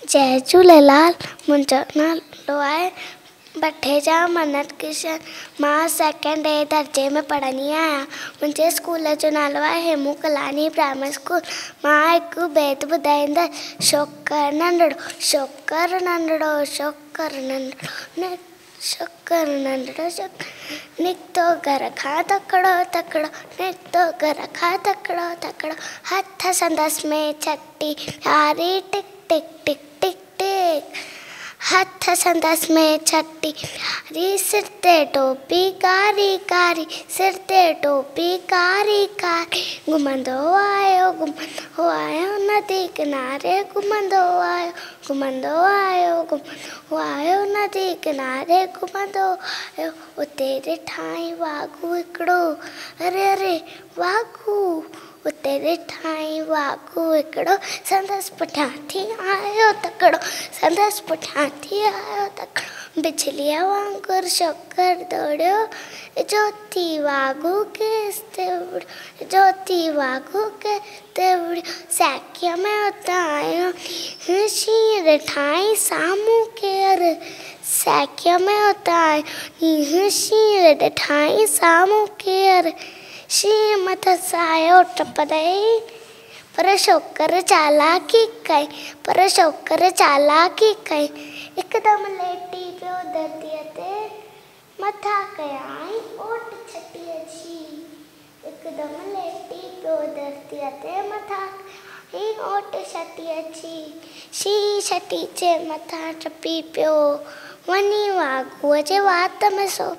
जय झूलेलाल। मुंहिंजो नालो आहे बठेजा मन्नत किशन। मां सेकेंड ए दर्जे में पढ़ंदी आहियां। मुंहिंजे स्कूल जो नालो आहे हेमू कलानी प्राइमरी स्कूल। मां हिकु बैत ॿुधाईंदसि। शोकर नंढड़ो शोकर नंढड़ो शोकर नंढड़ो शोकर नंढड़ो शोकर निकितो घर खां तकिड़ो तकिड़ो निकितो घर खां तकिड़ो तकिड़ो हथ संदसि में छटी यारी टिक टिक टिक टिक टिक हथ संदसि में छटी यारी सिर ते टोपी कारी कारी सिर ते टोपी कारी कारी घुमंदो आयो नदी किनारे घुमंदो आयो नदी किनारे घुमंदो आयो उते ॾिठाई वाघू हिकिड़ो अरे अरे वाघू उते ॾिठाई वाघू हिकिड़ो संदसि पुठियां थी आयो तकिड़ो संदसि पुठियां थी आयो तकिड़ो बिजलीअ वांगुरु शोकर दौड़ियो ज्योति वाघू केसि उड़ियो ज्योति वाघू केसि उड़ियो साखीअ में उतां आयो शींहं ॾिठाई साम्हूं केरु साखीअ में उतां आयो शींहं ॾिठाई साम्हूं केरु शींहं मथसि आयो टपंदे पर शोकर चालाकी कई हिकदमि लेटी पियो धरतीअ ते मथां कयाई ओट छटी अची हिकदमि लेटी पियो धरतीअ ते मथां कयाई ओट छटी अची शींहं छटी जे मथां टपी पियो वञी वाघूअ जे वात में सो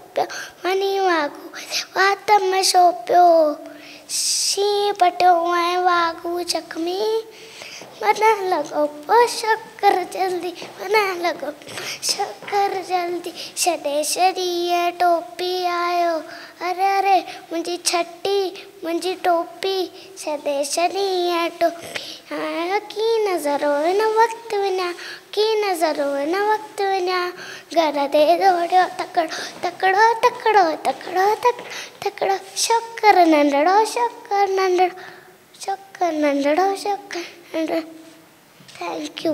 पियो शींहं पटियो ऐं वाघू जख़्मी वञण लॻो पोइ शोकर जल्दी छॾे छॾी टोपी आयो अरे अरे मुंहिंजी छटी मुंहिंजी टोपी छॾे छॾी टोपी आयो कीअं नज़रो हिन वक़्तु वञा घर ते दौड़ियो तकिड़ो शोकर नंढड़ो थैंक यू।